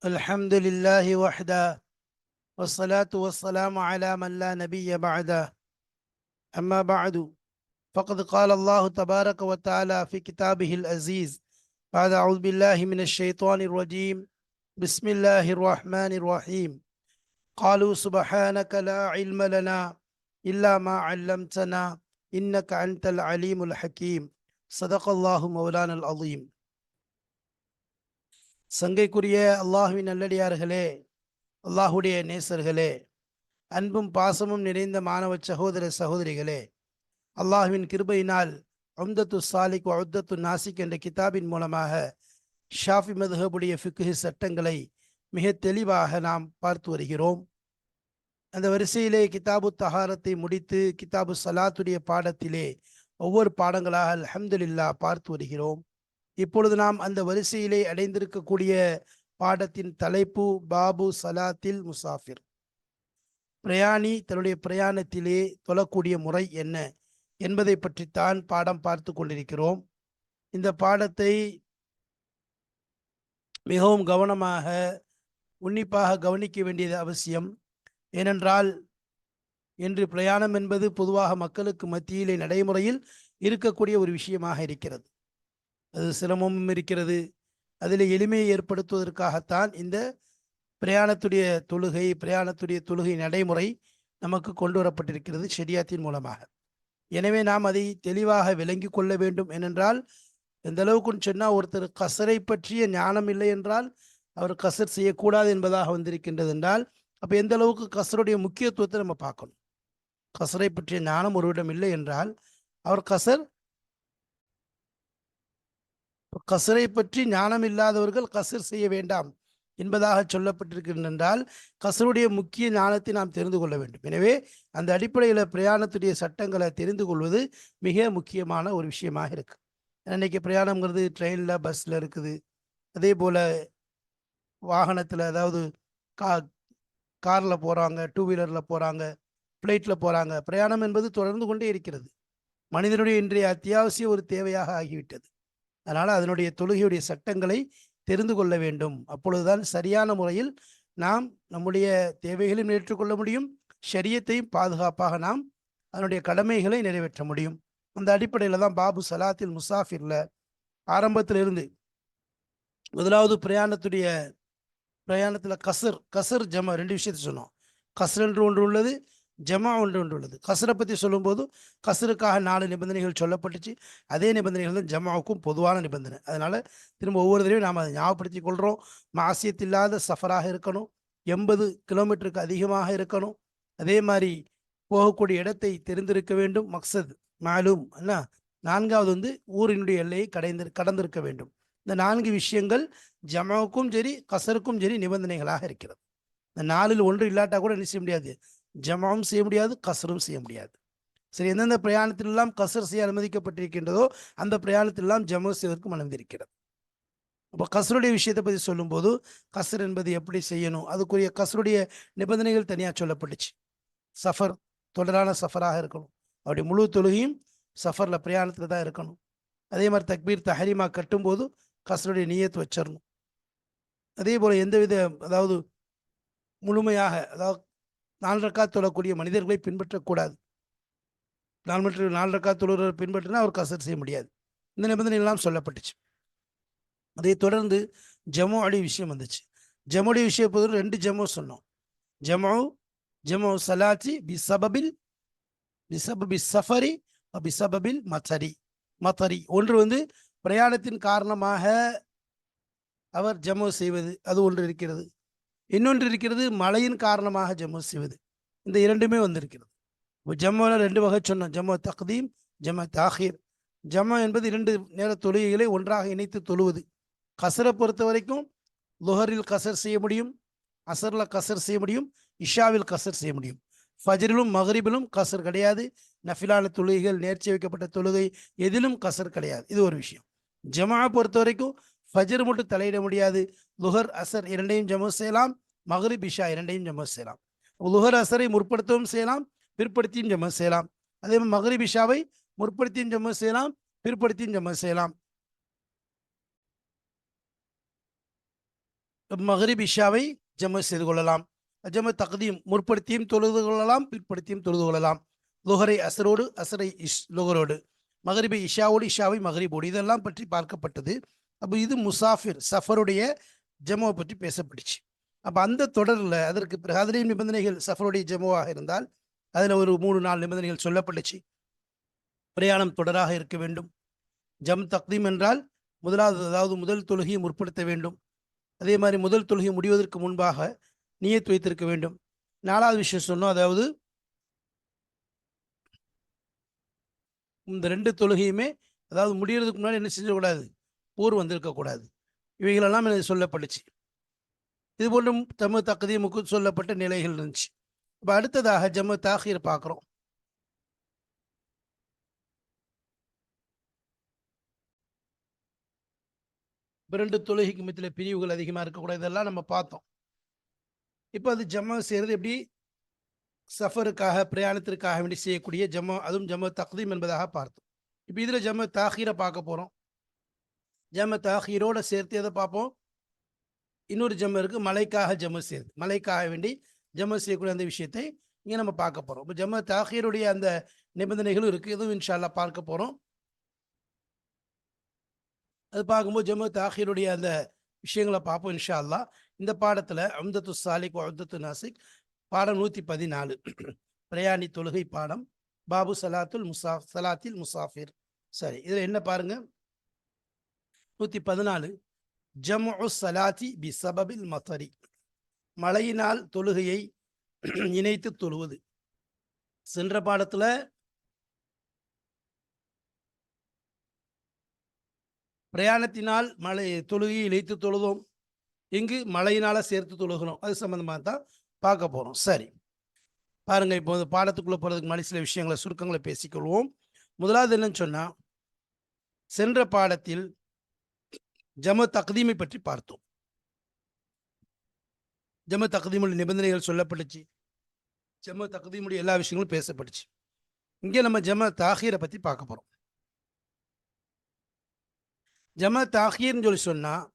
الحمد لله وحده والصلاة والسلام على من لا نبي بعده. أما بعد، فقد قال الله تبارك وتعالى في كتابه العزيز بعد أعوذ بالله من الشيطان الرجيم. بسم الله الرحمن الرحيم. قالوا سبحانك لا علم لنا إلا ما علمتنا إنك أنت العليم الحكيم. صدق الله مولانا العظيم. சங்கைக்குரிய அல்லாஹ்வின் நல்லடியார்களே, அல்லாஹுடைய நேசர்களே, அன்பும் பாசமும் நிறைந்த மாணவ சகோதர சகோதரிகளே, அல்லாஹுவின் கிருபையினால் உம்தத்து சாலிக் உத்தத்து நாசிக் என்ற கிதாபின் மூலமாக ஷாஃபி மதுஹபுடைய ஃபிக்ஹ் சட்டங்களை மிக தெளிவாக நாம் பார்த்து வருகிறோம். அந்த வரிசையிலே கிதாபு தஹாரத்தை முடித்து கிதாபு சலாத்துடைய பாடத்திலே ஒவ்வொரு பாடங்களாக அல்ஹம்துலில்லாஹ் பார்த்து வருகிறோம். இப்பொழுது நாம் அந்த வரிசையிலே அடைந்திருக்கக்கூடிய பாடத்தின் தலைப்பு பாபு சலாத்தில் முசாஃபிர். பிரயாணி தன்னுடைய பிரயாணத்திலே தொழக்கூடிய முறை என்ன என்பதை பற்றித்தான் பாடம் பார்த்து கொண்டிருக்கிறோம். இந்த பாடத்தை மிகவும் கவனமாக உன்னிப்பாக கவனிக்க வேண்டியது அவசியம். ஏனென்றால் இன்று பிரயாணம் என்பது பொதுவாக மக்களுக்கு மத்தியிலே நடைமுறையில் இருக்கக்கூடிய ஒரு விஷயமாக இருக்கிறது. அது சிரமமும் இருக்கிறது. அதில் எளிமையை ஏற்படுத்துவதற்காகத்தான் இந்த பிரயாணத்துடைய தொழுகை நடைமுறை நமக்கு கொண்டு வரப்பட்டிருக்கிறது ஷரியாத்தின் மூலமாக. எனவே நாம் அதை தெளிவாக விளங்கி கொள்ள வேண்டும். ஏனென்றால் எந்த அளவுக்குன்னு சொன்னால், ஒருத்தர் கசரை பற்றிய ஞானம் இல்லை என்றால் அவர் கசர் செய்யக்கூடாது என்பதாக வந்திருக்கின்றது என்றால், அப்போ எந்த அளவுக்கு கசருடைய முக்கியத்துவத்தை நம்ம பார்க்கணும். கசரை பற்றிய ஞானம் ஒருவிடம் இல்லை என்றால் அவர் கசரை பற்றி ஞானம் இல்லாதவர்கள் கசர் செய்ய வேண்டாம் என்பதாக சொல்லப்பட்டிருக்கின்றால் கசருடைய முக்கிய ஞானத்தை நாம் தெரிந்து கொள்ள வேண்டும். எனவே அந்த அடிப்படையில் பிரயாணத்துடைய சட்டங்களை தெரிந்து கொள்வது மிக முக்கியமான ஒரு விஷயமாக இருக்கு. இன்னைக்கு பிரயாணம்ங்கிறது ட்ரெயினில், பஸ்ஸில் இருக்குது. அதே போல் வாகனத்தில், அதாவது காரில் போகிறாங்க, டூ வீலரில் போகிறாங்க, ஃப்ளைட்டில் போகிறாங்க. பிரயாணம் என்பது தொடர்ந்து கொண்டே இருக்கிறது. மனிதனுடைய இன்றைய அத்தியாவசிய ஒரு தேவையாக ஆகிவிட்டது. அதனால் அதனுடைய தொழுகையுடைய சட்டங்களை தெரிந்து கொள்ள வேண்டும். அப்பொழுதுதான் சரியான முறையில் நாம் நம்முடைய தேவைகளையும் ஏற்றுக்கொள்ள முடியும், ஷரியத்தையும் பாதுகாப்பாக நாம் அதனுடைய கடமைகளை நிறைவேற்ற முடியும். அந்த அடிப்படையில் தான் பாபு சலாத்தில் முசாஃபிரில் ஆரம்பத்திலிருந்து முதலாவது பிரயாணத்தில் கசர் ஜமா ரெண்டு விஷயத்தை சொன்னோம். கசர் என்று ஒன்று உள்ளது, ஜமா ஒன்று உள்ளது. கசரை பற்றி சொல்லும்போது கசருக்காக 4 நிபந்தனைகள் சொல்லப்பட்டுச்சு. அதே நிபந்தனைகள் தான் ஜமாவுக்கும் பொதுவான நிபந்தனை. அதனால் திரும்ப ஒவ்வொரு தடவையும் நாம் அதை ஞாபகப்படுத்தி கொள்கிறோம். மாசியத்தில்லாத சஃபராக இருக்கணும், 80 கிலோமீட்டருக்கு அதிகமாக இருக்கணும். அதே மாதிரி போகக்கூடிய இடத்தை தெரிந்திருக்க வேண்டும், மக்சத் மாலூம். என்ன, 4வது ஊரினுடைய எல்லையை கடந்திருக்க வேண்டும். இந்த 4 விஷயங்கள் ஜமாவுக்கும் சரி கசருக்கும் சரி நிபந்தனைகளாக இருக்கிறது. இந்த 4ல் ஒன்று இல்லாட்டா கூட என்ன செய்ய முடியாது, ஜமாவும் செய்ய முடியாது, கசரும் செய்ய முடியாது. சரி, எந்தெந்த பிரயாணத்திலெல்லாம் கசர் செய்ய அனுமதிக்கப்பட்டிருக்கின்றதோ அந்த பிரயாணத்திலெல்லாம் ஜமா செய்வதற்கும் அனுமதி இருக்கிறது. அப்போ கசருடைய விஷயத்தை பற்றி சொல்லும்போது கசர் என்பது எப்படி செய்யணும், அதுக்குரிய கசருடைய நிபந்தனைகள் தனியாக சொல்லப்பட்டுச்சு. சஃபர் தொடரான சஃபராக இருக்கணும், அப்படி முழு தொழுகையும் சஃபரில் பிரயாணத்தில் தான் இருக்கணும். அதே மாதிரி தக்பீர் தஹரீமா கட்டும்போது கசருடைய நியத்து வச்சிடணும். அதே போல் எந்தவித, அதாவது முழுமையாக, அதாவது 4 ரக்காத் தொழக்கூடிய மனிதர்களை பின்பற்றக்கூடாது. 4 ரக்காத் தொழுகிறவரை பின்பற்றினா அவர் கசர் செய்ய முடியாது. இந்த நிபந்தனை எல்லாம் சொல்லப்பட்டுச்சு. அதை தொடர்ந்து ஜமோ அடி விஷயம் வந்துச்சு. ஜமோடைய விஷயம் பொறுத்த 2 ஜமோ சொன்னோம். ஜமோ சலாத்தி பிசபபி சஃபரி பிசபபில் மத்தரி. ஒன்று பிரயாணத்தின் காரணமாக அவர் ஜமோ செய்வது, அது ஒன்று இருக்கிறது. இன்னொன்று இருக்கிறது மழையின் காரணமாக ஜம்மு செய்வது. இந்த 2மே வந்திருக்கிறது. இப்போ ஜம்முவில் 2 வகை சொன்னோம், ஜம்மு தக்தீம், ஜம்மு தாஹீர். ஜம்மு என்பது 2 நேர தொழுகைகளை ஒன்றாக இணைத்து தொழுவது. கசரை பொறுத்த வரைக்கும் லுஹரில் கசர் செய்ய முடியும், அசரில் கசர் செய்ய முடியும், இஷாவில் கசர் செய்ய முடியும். ஃபஜ்ரிலும் மகரிபிலும் கசர் கிடையாது. நஃபிலான தொழுகைகள், நேர்ச்சி வைக்கப்பட்ட தொழுகை, எதிலும் கசர் கிடையாது. இது ஒரு விஷயம். ஜமா பொறுத்த வரைக்கும் ஃபஜ்ர் மட்டும் தலையிட முடியாது. லுஹர் அசர் 2ஐயும் ஜமு செய்யலாம், மகரிப் இஷா 2ஐயும் ஜமு செய்யலாம். லுஹர் அசரை முற்படுத்தவும் செய்யலாம், பிற்படுத்தியும் ஜமு செய்யலாம். அதே மாதிரி மகரிப் இஷாவை முற்படுத்தியும் ஜமு செய்யலாம், பிற்படுத்தியும் ஜமு செய்யலாம். மகரிப் இஷாவை ஜம செய்து கொள்ளலாம். ஜம தக்தீம் முற்படுத்தியும் தொழுது கொள்ளலாம், பிற்படுத்தியும் தொழுது கொள்ளலாம். லுஹரை அசரோடு, அசரை லுஹரோடு, மகரிபை இஷாவோடு, இஷாவை மகரிபோடு, இதெல்லாம் பற்றி பார்க்கப்பட்டது. அப்போ இது முசாஃபிர் சஃபருடைய ஜமாவை பற்றி பேசப்பட்டுச்சு. அப்போ அந்த தொடரில் அதற்கு பிறகு அதிலேயும் நிபந்தனைகள் சஃபருடைய ஜமாவாக இருந்தால் அதில் ஒரு 3-4 நிபந்தனைகள் சொல்லப்பட்டுச்சு. பிரயாணம் தொடராக இருக்க வேண்டும். ஜம் தக்தீம் என்றால் முதலாவது, அதாவது முதல் தொழுகையை முற்படுத்த வேண்டும். அதே மாதிரி முதல் தொழுகை முடிவதற்கு முன்பாக நியத் வைத்திருக்க வேண்டும். 4வது விஷயம் சொன்னோம், அதாவது இந்த 2 தொழுகையுமே அதாவது முடியறதுக்கு முன்னாடி என்ன செஞ்சக்கூடாது, போர் வந்திருக்கக்கூடாது. இவைகளெல்லாம் எனக்கு சொல்லப்பட்டுச்சு. இது போன்றும் ஜம்மு தக்தீமுக்கு சொல்லப்பட்ட நிலைகள் இருந்துச்சு. இப்போ அடுத்ததாக ஜம்மு தாஹீர் பார்க்குறோம். இரண்டு தொழுகைக்கு மத்தியில் பிரிவுகள் அதிகமாக இருக்கக்கூடாது, இதெல்லாம் நம்ம பார்த்தோம். இப்போ அது ஜம்மா செய்கிறது எப்படி, சஃபருக்காக பிரயாணத்திற்காக வேண்டி செய்யக்கூடிய ஜம்மா, அதுவும் ஜம்மு தக்தீம் என்பதாக பார்த்தோம். இப்போ இதில் ஜம்மு தாஹீரை பார்க்க போகிறோம். ஜம்மு தாஹீரோடு சேர்த்து எதை பார்ப்போம், இன்னொரு ஜம்மு இருக்குது, மலைக்காக ஜம்மு செய்யுது. மலைக்காக வேண்டி ஜம்மு செய்யக்கூடிய அந்த விஷயத்தை இங்கே நம்ம பார்க்க போகிறோம். இப்போ ஜம்மு தாஹீருடைய அந்த நிபந்தனைகளும் இருக்குது, இதுவும் இன்ஷா அல்லாஹ் பார்க்க போகிறோம். அது பார்க்கும்போது ஜம்மு தாஹீருடைய அந்த விஷயங்களை பார்ப்போம் இன்ஷா அல்லாஹ். இந்த பாடத்தில் உம்தத்து சாலிக் உம்தத்து நாசிக் பாடம் 114 பிரயாணி தொழுகை பாடம், பாபு சலாத்தில் முசாஃபிர். சரி, இதில் என்ன பாருங்க, 114 ஜம்உ சலாத்தி பி சபபில் மத்தரி, மழையினால் தொழுகையை இணைத்து தொழுவது. சென்ற பாடத்தில் பிரயாணத்தினால் மழை தொழுகையை இணைத்து தொழுதோம், இங்கு மழையினால் சேர்த்து தொழுகிறோம். அது சம்பந்தமாக தான் பார்க்க போகிறோம். சரி பாருங்க, இப்போ பாடத்துக்குள்ளே போகிறதுக்கு முன்னாடி சில விஷயங்களை சுருக்கங்களை பேசிக்கொள்வோம். முதலாவது என்னன்னு சொன்னால், சென்ற பாடத்தில் ஜம தக்தீமை பற்றி பார்த்தோம். ஜம தக்தீமுடைய நிபந்தனைகள் சொல்லப்பட்டுச்சு, ஜம தக்தீமுடைய எல்லா விஷயங்களும் பேசப்பட்டுச்சு. இங்கே நம்ம ஜம தாஹீரை பற்றி பார்க்க போகிறோம். ஜம தாஹீர்னு சொல்லி சொன்னால்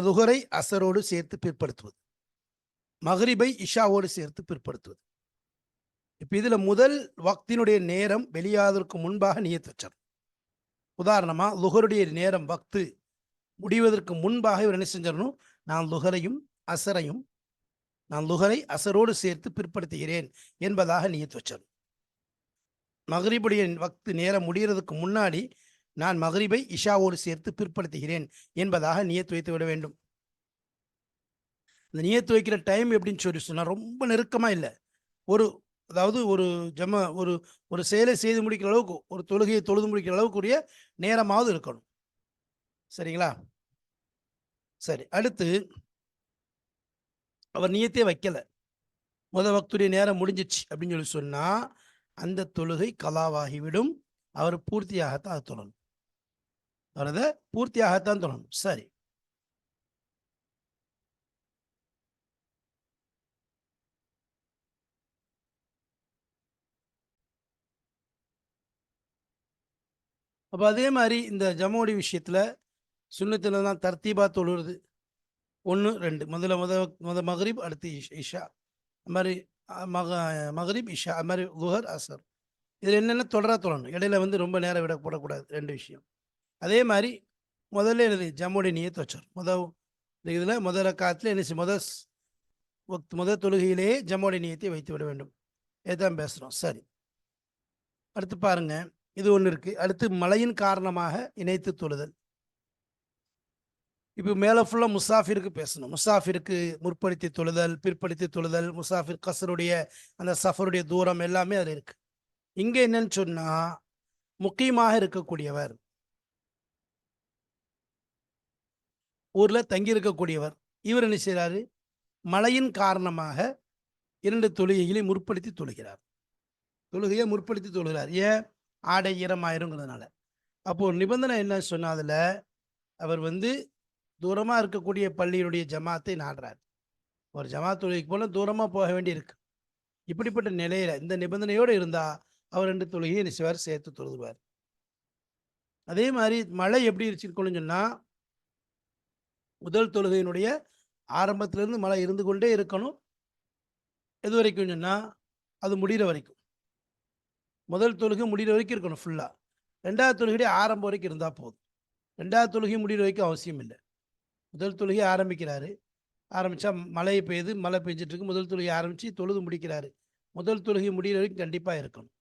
லுஹரை அசரோடு சேர்த்து பிற்படுத்துவது, மகரிபை இஷாவோடு சேர்த்து பிற்படுத்துவது. இப்போ இதில் முதல் வக்தினுடைய நேரம் வெளியாவதற்கு முன்பாக நியத் வச்சார். உதாரணமாக லுஹருடைய நேரம் வக்து முடிவதற்கு முன்பாக இவர் என்ன செஞ்சிடணும், நான் லுஹரை அசரோடு சேர்த்து பிற்படுத்துகிறேன் என்பதாக நியத் வச்சார். மகரிபுடைய வக்து நேரம் முடிகிறதுக்கு முன்னாடி நான் மகரிபை இஷாவோடு சேர்த்து பிற்படுத்துகிறேன் என்பதாக நியத் வைத்து விட வேண்டும். இந்த நியத்து வைக்கிற டைம் எப்படின்னு சொல்லி சொன்னால் ரொம்ப நெருக்கமாக இல்லை, அதாவது ஒரு செயலை செய்து முடிக்கிற அளவுக்கு, ஒரு தொழுகையை தொழுது முடிக்கிற அளவுக்குரிய நேரமாவது இருக்கணும். சரிங்களா? சரி, அடுத்து அவர் நியத்தே வைக்கலை, வக்துடைய நேரம் முடிஞ்சிச்சு அப்படின்னு சொல்லி சொன்னால் அந்த தொழுகை கலாவாகிவிடும். அவர் பூர்த்தியாகத்தான் தொழணும், அவர் அதை பூர்த்தியாகத்தான் தொழணும். சரி, அப்போ அதே மாதிரி இந்த ஜமோடி விஷயத்தில் சுன்னத்தில் தான் தர்த்தீபா தொழுறது 1 2, முதல்ல மகரிப், அடுத்து இஷா, அது மாதிரி மகரிப் இஷா, அது மாதிரி லுஹர் அசர். இதில் என்னென்ன தொடராக தொழணும், இடையில ரொம்ப நேரம் போடக்கூடாது, 2 விஷயம். அதே மாதிரி முதல்ல என்னது ஜமோடி நியத்து வச்சார். இதில் முதல் காலத்தில் என்ன முதல் தொழுகையிலேயே ஜமோடி நியத்தை வைத்து விட வேண்டும். இதுதான் பேசுகிறோம். சரி, அடுத்து பாருங்க, இது ஒன்று இருக்குது. அடுத்து மழையின் காரணமாக இணைத்து தொழுதல். இப்போ மேலே ஃபுல்லாக முசாஃபிருக்கு பேசணும். முசாஃபிருக்கு முற்படுத்தி தொழுதல், பிற்படுத்தி தொழுதல், முசாஃபிர் கசருடைய அந்த சஃபருடைய தூரம் எல்லாமே அதில் இருக்குது. இங்கே என்னன்னு சொன்னால், முக்கியமாக இருக்கக்கூடியவர், ஊரில் தங்கி இருக்கக்கூடியவர், இவர் என்ன செய்கிறாரு, மழையின் காரணமாக 2 தொழுகைகளை முற்படுத்தி தொழுகிறார். தொழுகையை முற்படுத்தி தொழுகிறார். ஏன்? ஆடை ஈரமாயிருங்கிறதுனால. அப்போ ஒரு நிபந்தனை என்ன சொன்னால், அதில் அவர் தூரமாக இருக்கக்கூடிய பள்ளியினுடைய ஜமாத்தை நாடுறார். ஒரு ஜமாத் தொழுகைக்கு போல தூரமாக போக வேண்டியிருக்கு. இப்படிப்பட்ட நிலையில் இந்த நிபந்தனையோடு இருந்தால் அவர் 2 தொழுகையை என்ன செய்வார், சேர்த்து தொழுதுவார். அதே மாதிரி மழை எப்படி இருக்கணும்னு சொன்னால், முதல் தொழுகையினுடைய ஆரம்பத்திலிருந்து மழை இருந்து கொண்டே இருக்கணும். எது வரைக்கும் சொன்னால் அது முடிகிற வரைக்கும். முதல் தொழுகை முடிகிற வரைக்கும் இருக்கணும் ஃபுல்லாக. ரெண்டாவது தொழுகை ஆரம்பம் வரைக்கும் இருந்தால் போதும். ரெண்டாவது தொழுகை முடிகிற வரைக்கும் அவசியம் இல்லை. முதல் தொழுகை ஆரம்பிக்கிறாரு, ஆரம்பித்தா மழை பெய்யுது, மழை பெஞ்சிட்ருக்கு, முதல் தொழுகை ஆரம்பித்து தொழுது முடிக்கிறாரு. முதல் தொழுகை முடிகிற வரைக்கும் கண்டிப்பாக இருக்கணும்.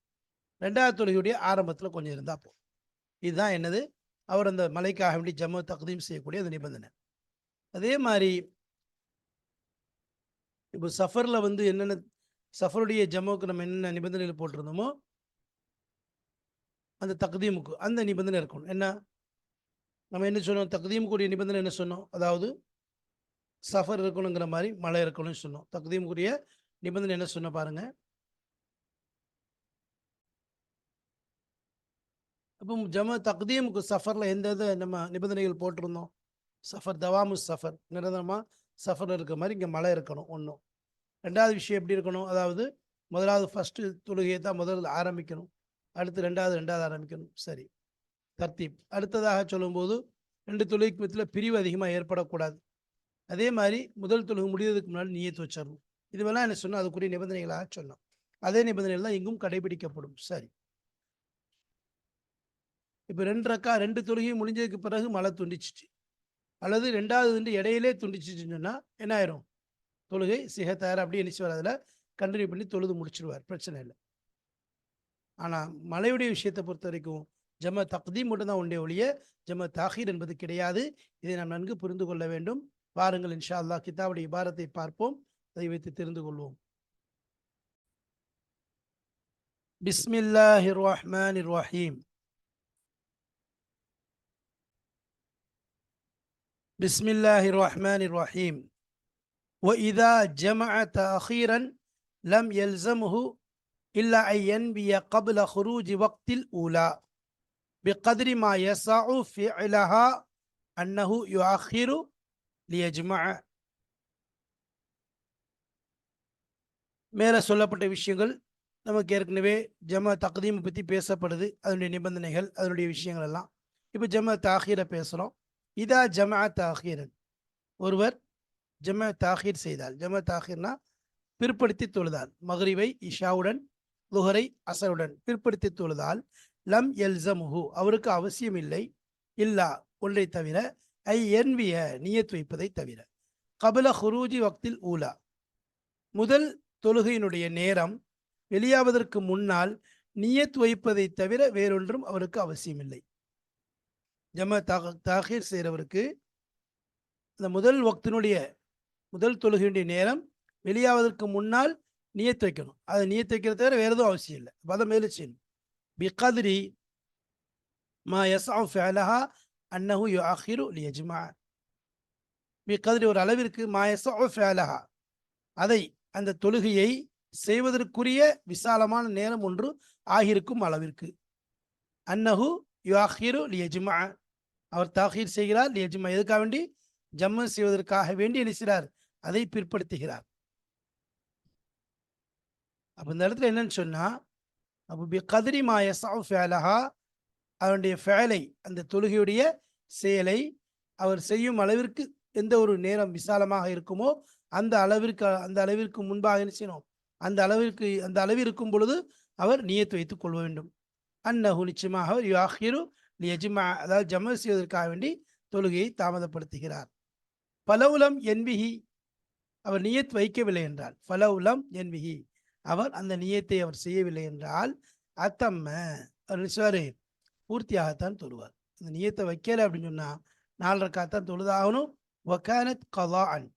ரெண்டாவது தொழுகையுடைய ஆரம்பத்தில் கொஞ்சம் இருந்தால் போதும். இதுதான் என்னது, அவர் அந்த மலைக்காக வேண்டி ஜம்மு தக்தீம் செய்யக்கூடிய அந்த நிபந்தனை. அதே மாதிரி இப்போ சஃபரில் வந்து என்னென்ன சஃபருடைய ஜம்முக்கு நம்ம என்னென்ன நிபந்தனைகள் போட்டிருந்தோமோ அந்த தக்தீமுக்கு அந்த நிபந்தனை இருக்கணும். என்ன நம்ம என்ன சொன்னோம், தக்தீமுக்குரிய நிபந்தனை என்ன சொன்னோம், அதாவது சஃபர் இருக்கணுங்கிற மாதிரி மழை இருக்கணும்னு சொன்னோம். தக்தீமுக்குரிய நிபந்தனை என்ன சொன்ன பாருங்க. அப்போ தக்தீமுக்கு சஃபரில் எந்த நம்ம நிபந்தனைகள் போட்டிருந்தோம், சஃபர் தவாமு சஃபர், நிரந்தரமாக சஃபர் இருக்கிற மாதிரி இங்கே மழை இருக்கணும் ஒன்றும். ரெண்டாவது விஷயம் எப்படி இருக்கணும், அதாவது முதலாவது ஃபஸ்ட்டு தொழுகையை தான் முதல்ல ஆரம்பிக்கணும், அடுத்து ரெண்டாவது ஆரம்பிக்கணும். சரி, தர்த்தீப். அடுத்ததாக சொல்லும்போது 2 தொழுகைக்கு மத்தியில் பிரிவு அதிகமாக ஏற்படக்கூடாது. அதே மாதிரி முதல் தொழுகை முடிவதற்கு முன்னாடி நியத்து வச்சிடணும். இதுவெல்லாம் என்ன சொன்னால் அதுக்குரிய நிபந்தனைகளாக சொன்னோம். அதே நிபந்தனைகள் தான் இங்கும் கடைபிடிக்கப்படும். சரி, இப்போ 2 தொழுகை முடிஞ்சதுக்கு பிறகு மழை துண்டிச்சிச்சு, அல்லது ரெண்டாவது இடையிலே துண்டிச்சிச்சுன்னு சொன்னால் என்ன ஆயிரும், தொழுகை சிஹத்தார் அப்படி என்ன செய்வார், அதில் கண்டினியூ பண்ணி தொழுது முடிச்சிடுவார், பிரச்சனை இல்லை. ஆனால் மழையுடைய விஷயத்தை பொறுத்த வரைக்கும் ஜம தக்தீம் மட்டும் தான் உண்டே ஒழிய ஜம தாஹீர் என்பது கிடையாது. இதை நாம் நன்கு புரிந்து கொள்ள வேண்டும். பாருங்கள், இன்ஷா அல்லாஹ் கிதாபுடைய இபாரத்தை பார்ப்போம், அதை வைத்து தெரிந்து கொள்வோம். பிஸ்மில்லாஹிர் ரஹ்மானிர் ரஹீம். பிஸ்மில்லாஹிர் ரஹ்மானிர் ரஹீம். وإذا جمع تأخيرا لم يلزمه إلا أن ينوي قبل خروج وقت الأولى بقدر ما يسع فعلها أنه يؤخر ليجمع. மேலே சொல்லப்பட்ட விஷயங்கள் நமக்கு ஏற்கனவே ஜம தக்தீம் பற்றி பேசப்படுது, அதனுடைய நிபந்தனைகள், அதனுடைய விஷயங்கள் எல்லாம். இப்போ ஜம தாஹீரை பேசுகிறோம். இதா ஜம தாஹீரன், ஒருவர் ஜம தாஹீர் செய்தால், ஜம தாஹீர்னா பிற்படுத்தி தொழுதால், மக்ரிபை இஷாவுடன் லுஹரை அசருடன் பிற்படுத்தி தொழுதால், லம் எல்சமுஹு அவருக்கு அவசியம் இல்லை, இல்லா ஒன்றை தவிர, ஐ என்விய நியத் வைப்பதை தவிர, கபல ஹுரூஜி வக்தில் ஊலா முதல் தொழுகையினுடைய நேரம் வெளியாவதற்கு முன்னால் நியத் வைப்பதை தவிர வேறொன்றும் அவருக்கு அவசியமில்லை. ஜம தாஹீர் செய்கிறவருக்கு அந்த முதல் தொழுகையுடைய நேரம் வெளியாவதற்கு முன்னால் நியத் வைக்கணும். அதை நியத் வைக்கிறத தவிர வேறு எதுவும் அவசியம் இல்லை. அதை மேலே செய்யணும். பிகத்ரி மா யஸ்அு ஃபிஅலஹா அன்னஹு யுஅখিরு லியஜ்மா. பிகத்ரி ஒரு அளவிற்கு, மா யஸ்அு ஃபிஅலஹா அதை அந்த தொழுகையை செய்வதற்குரிய விசாலமான நேரம் ஒன்று ஆகியிருக்கும் அளவிற்கு, அன்னஹு யுஅখিরு லியஜ்மா அவர் தாஹீர் செய்கிறார், லியஜ்மா எதுக்காக வேண்டி, ஜம்மு செய்வதற்காக வேண்டி நினைக்கிறார், அதை பிற்படுத்துகிறார். அப்போ இந்த இடத்துல என்னன்னு சொன்னா, அப்போ பிகத்ரி மா யஸ்அு ஃபிஅலஹா அவனுடைய ஃபேலை அந்த தொழுகையுடைய செயலை அவர் செய்யும் அளவிற்கு எந்த ஒரு நேரம் விசாலமாக இருக்குமோ அந்த அளவிற்கு முன்பாக என்ன செய்யணும், அந்த அளவு இருக்கும் பொழுது அவர் நியத் வைத்துக் கொள்ள வேண்டும். அன்னஹு நிச்சயமாக அவர் யுஅখিরு லியஜ்மா அதாவது ஜம செய்வதற்காக வேண்டி தொழுகையை தாமதப்படுத்துகிறார். ஃபலவுலம் என்விஹி அவர் நியத் வைக்கவில்லை என்றால், ஃபலவுலம் என்விஹி அவர் அந்த நியத்தை அவர் செய்யவில்லை என்றால், அத்தம்ம அவர் பூர்த்தியாகத்தான் தொழுவார். அந்த நியத்தை வைக்கலை அப்படின்னு சொன்னால் 4 ரக்காத்தான் தொழுதாகணும். வகானத் கலாஅன்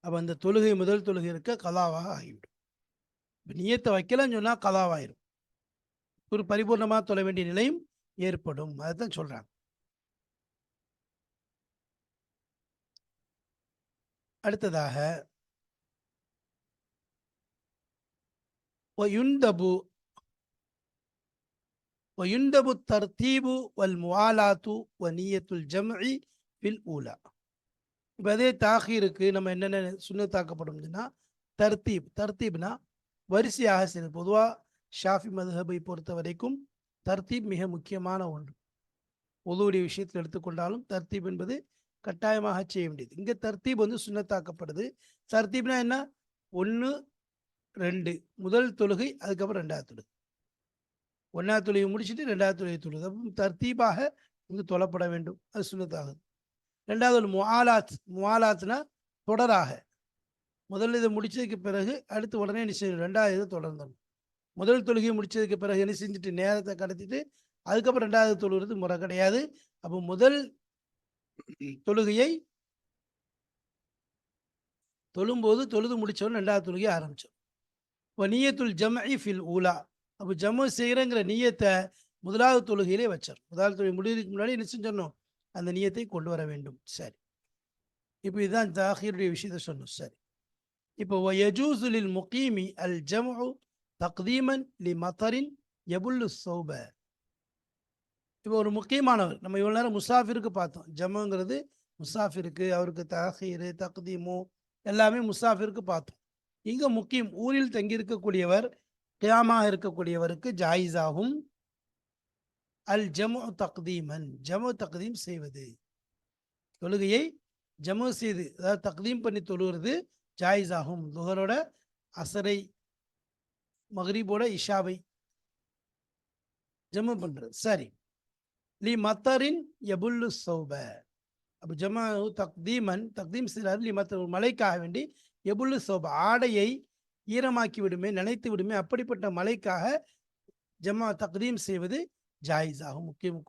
அப்போ அந்த தொழுகை முதல் தொழுகை இருக்க கலாவாக ஆகிவிடும். இப்போ நியத்தை வைக்கலன்னு சொன்னால் கலாவாயிரும், ஒரு பரிபூர்ணமாக தொழ வேண்டிய நிலையும் ஏற்படும். அதுதான் சொல்றாங்க. அடுத்ததாக வயுந்தபு தர்தீபு வல் முஆலாத்து வ நியத்துல் ஜம்இ ஃபில் ஊலா. இப்போ அதே தாஹீருக்கு நம்ம என்னென்ன சுன்னத்தாக்கப்படும்னா, தர்தீப்னா வரிசையாக செய்வது. பொதுவாக ஷாஃபி மதுஹபை பொறுத்த வரைக்கும் தர்தீப் மிக முக்கியமான ஒன்று. உதுவுடைய விஷயத்தில் எடுத்துக்கொண்டாலும் தர்த்தீப் என்பது கட்டாயமாக செய்ய வேண்டியது. இங்கே தர்த்தீப் வந்து சுன்னத்தாக்கப்படுது. தர்த்தீப்னா என்ன? 1 2 முதல் தொழுகை, அதுக்கப்புறம் 2வது தொழுகை. 1வது தொழுகை முடிச்சுட்டு 2வது தொழுகை தொழுது. அப்போ தர்த்தீபாக இது தொழப்பட வேண்டும். அது சுன்னத்தாகுது. 2வது முஆலாத். முஆலாத்னா தொடராக. முதல் இதை முடிச்சதுக்கு பிறகு அடுத்து உடனே என்ன செய்யணும்? 2வது இதை தொடர்ந்தணும். முதல் தொழுகையை முடிச்சதுக்கு பிறகு என்ன செஞ்சுட்டு நேரத்தை கடத்திட்டு அதுக்கப்புறம் 2வது தொழுகிறது முறை கிடையாது. அப்போ முதல் தொழுகையை தொழும்போது தொழுது முடிச்சவொன்னு 2வது தொழுகையை ஆரம்பிச்சோம். இப்போ நியத்துல் ஜம்இ ஃபில் ஊலா. அப்போ ஜம்மு செய்கிறங்கிற நியத்தை முதலாவது தொழுகையிலே வச்சார். முதலாவது தொழுகை முடிவுக்கு முன்னாடி என்ன செஞ்சிடணும்? அந்த நியத்தை கொண்டு வர வேண்டும். சரி, இப்போ இதுதான் தாஹீருடைய விஷயத்தை சொன்னோம். சரி, இப்போ யஜூசு லில் முகீமி அல் ஜம்உ தக்தீமன் லி மத்தரின் யபுல்லு ஸௌப. இப்போ ஒரு முக்கியமானவர், நம்ம இவ்வளோ நேரம் முசாஃபிருக்கு பார்த்தோம். ஜம்முங்கிறது முசாஃபிருக்கு, அவருக்கு தஹீரு தக்தீமு எல்லாமே முசாஃபிருக்கு பார்த்தோம். இங்கே முக்கியம் ஊரில் தங்கியிருக்கக்கூடியவர், கியாமாக இருக்கக்கூடியவருக்கு ஜாயிஸாகும் அல் ஜமு தக்தீமன், ஜமு தக்தீம் செய்வது. தொழுகையை ஜமு செய்து, அதாவது தக்தீம் பண்ணி தொழுகிறது ஜாயிஸாகும். துஹரோட அசரை, மக்ரிபோட இஷாவை ஜமு பண்றது. சரி, லி மத்தரின் யபுல்லு ஸௌப. அப்போ ஜமா தக்தீமன், தக்தீம் செய்கிறார் லி மத்தர், ஒரு மலைக்காக வேண்டி, யபுல்லு ஸௌப ஆடையை ஈரமாக்கி விடுமே, நினைத்து விடுமே, அப்படிப்பட்ட மலைக்காக ஜமா தக்தீம் செய்வது ஜாயிஸ் ஆகும். முக்கியம்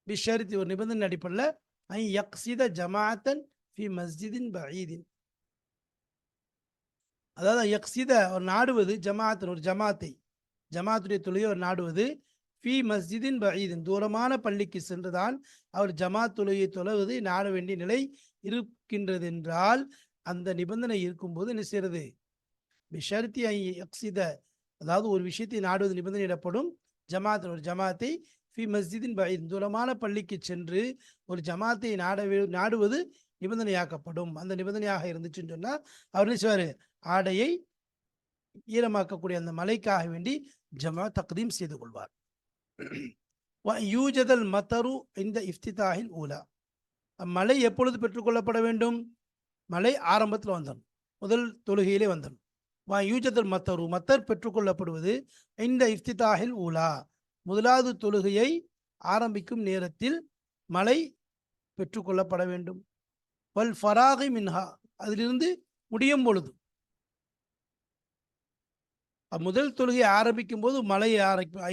பிஷரித்தி, ஒரு நிபந்தனை அடிப்படையில், ஐ யக்ஸித ஜமாஅத்தன் ஃபி மஸ்ஜிதின் பஈதின். அதாவது யக்ஸித ஒரு நாடுவது, ஜமாஅத்தன் ஒரு ஜமாத்தை, ஜமாத்துடைய தொழுகையை ஒரு நாடுவது, ஃபி மஸ்ஜிதின் பஈதின் தூரமான பள்ளிக்கு சென்றுதான் அவர் ஜமாத் தொழுகையை தொழுவது நாட வேண்டிய நிலை இருக்கின்றது என்றால், அந்த நிபந்தனை இருக்கும்போது என்ன செய்யறது? பிஷர்த்தி ஐ யக்ஸித, அதாவது ஒரு விஷயத்தை நாடுவது நிபந்தனையிடப்படும். ஜமாத் ஒரு ஜமாத்தை ஃபி மஸ்ஜிதின் பஈதின் தூரமான பள்ளிக்கு சென்று ஒரு ஜமாத்தை நாடுவது நிபந்தனையாக்கப்படும். அந்த நிபந்தனையாக இருந்துச்சுன்னு சொன்னால் அவர் என்ன செய்வார்? ஆடையை ஈரமாக்கக்கூடிய அந்த மலைக்காக வேண்டி ஜமா தக்தீம் செய்து கொள்வார். யூஜதல் மத்தரு இந்த இஃப்திதாஹில் ஊலா. மழை எப்பொழுது பெற்றுக்கொள்ளப்பட வேண்டும்? மழை ஆரம்பத்தில் வந்தணும், முதல் தொழுகையிலே வந்தணும். யூஜதல் மத்தரு, மத்தர் பெற்றுக்கொள்ளப்படுவது இந்த இஃப்திதாஹில் ஊலா, முதலாவது தொழுகையை ஆரம்பிக்கும் நேரத்தில் மழை பெற்றுக்கொள்ளப்பட வேண்டும். வல் ஃபராகி மின்ஹா, அதிலிருந்து முடியும் பொழுது. முதல் தொழுகை ஆரம்பிக்கும் போது மழை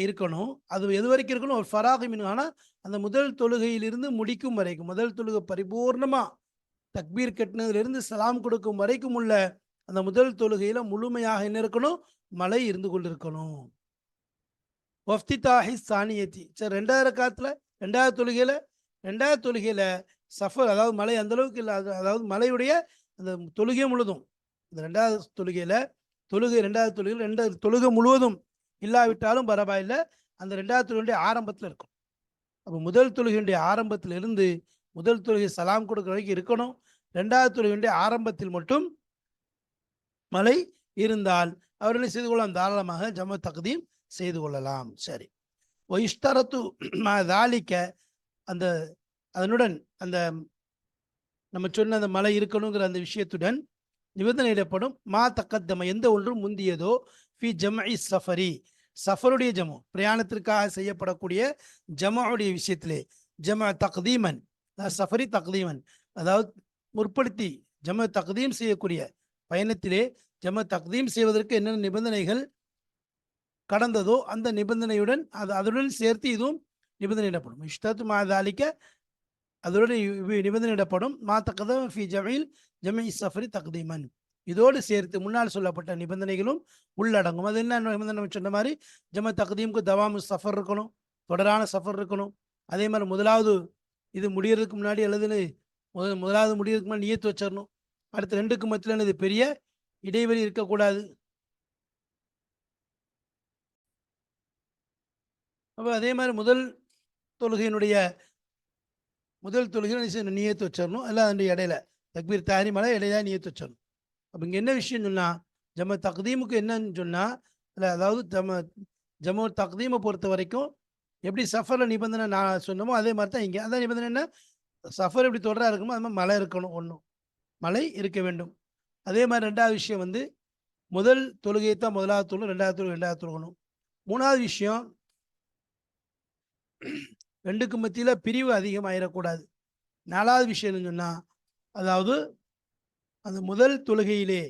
இருக்கணும். அது எது வரைக்கும் இருக்கணும்? ஒரு ஃபராகி மின்ஹானா, அந்த முதல் தொழுகையிலிருந்து முடிக்கும் வரைக்கும், முதல் தொழுகை பரிபூர்ணமா தக்பீர் கட்டினதிலிருந்து சலாம் கொடுக்கும் வரைக்கும் உள்ள அந்த முதல் தொழுகையில முழுமையாக என்ன இருக்கணும்? மழை இருந்து கொண்டிருக்கணும். வஃப்திதாஹி சானியத்தி, சரி, 2வது ரக்காத்துல, 2வது தொழுகையில சஃபர், அதாவது மழை அந்த அளவுக்கு இல்லை, அதாவது மழையுடைய அந்த தொழுகை முழுதும், இந்த 2வது தொழுகையில தொழுகை 2வது தொழுகை முழுவதும் இல்லாவிட்டாலும் பரவாயில்லை, அந்த 2வது தொழுகையுடைய ஆரம்பத்தில் இருக்கும். அப்போ முதல் தொழுகையுடைய ஆரம்பத்தில் இருந்து முதல் தொழுகை சலாம் கொடுக்குற வரைக்கும் இருக்கணும். 2வது தொழுகையுடைய ஆரம்பத்தில் மட்டும் மழை இருந்தால் அவர்களை செய்து கொள்ளலாம், தாராளமாக ஜம தக்தீம் செய்து கொள்ளலாம். சரி, ஒயிஷ்தரத்து தாலிக்க, அந்த அதனுடன் அந்த நம்ம சொன்ன அந்த மழை இருக்கணுங்கிற அந்த விஷயத்துடன் நிபந்தனையிடப்படும் மா தக்கத்தம, எந்த ஒன்றும் முந்தியதோ, ஃபி ஜம்இ சஃபரி, சஃபருடைய ஜமு, பிரயாணத்திற்காக செய்யப்படக்கூடிய ஜமாவுடைய விஷயத்திலே, ஜம தக்தீமன் சஃபரி தக்தீமன், அதாவது முற்படுத்தி ஜம தக்தீம் செய்யக்கூடிய பயணத்திலே ஜம தக்தீம் செய்வதற்கு என்னென்ன நிபந்தனைகள் கடந்ததோ அந்த நிபந்தனையுடன் அதனுடன் சேர்த்து இதுவும் நிபந்தனையிடப்படும். இஷ்டத்து மாதாலிக்க, அதோடு நிபந்தனையிடப்படும் மா தக்கதம் ஃபி ஜமீல் ஜமீ சஃபரி தக்தீமன், இதோடு சேர்த்து முன்னால் சொல்லப்பட்ட நிபந்தனைகளும் உள்ளடங்கும். அது என்ன நிபந்தனை? சொன்ன மாதிரி ஜம தக்தீமுக்கு தவாமு சஃபர் இருக்கணும், தொடரான சஃபர் இருக்கணும். அதே மாதிரி முதலாவது இது முடியறதுக்கு முன்னாடி அல்லது முதலாவது முடியறதுக்கு முன்னாடி நியத்து வச்சிடணும். அடுத்து 2க்கு மத்தியில் இது பெரிய இடைவெளி இருக்கக்கூடாது. அப்போ அதே மாதிரி முதல் தொழுகையினுடைய நியத்து வச்சிடணும், எல்லாம் அதனுடைய இடையில தக்பீர் தாரிமலை இடையில நியத்து வச்சிடணும். அப்போ இங்கே என்ன விஷயம் சொன்னால், ஜம தக்தீமுக்கு என்னன்னு சொன்னால், அதாவது ஜம தக்தீமை பொறுத்த வரைக்கும் எப்படி சஃபரில் நிபந்தனை நான் சொன்னமோ அதே மாதிரி தான் இங்கே. அந்த நிபந்தனை என்ன? சஃபர் எப்படி தொடராக இருக்குமோ அது மாதிரி மழை இருக்கணும். ஒன்றும் மழை இருக்க வேண்டும். அதே மாதிரி ரெண்டாவது விஷயம் வந்து முதல் தொழுகையை தான் முதலாவது தொழும், ரெண்டாவது தொழுகை ரெண்டாவது தொழுகணும். மூணாவது விஷயம், ரெண்டுக்கு மத்தியில் பிரிவு அதிகமாயிடக்கூடாது. நாலாவது விஷயம் என்னன்னு சொன்னால், அதாவது அந்த முதல் தொழுகையிலே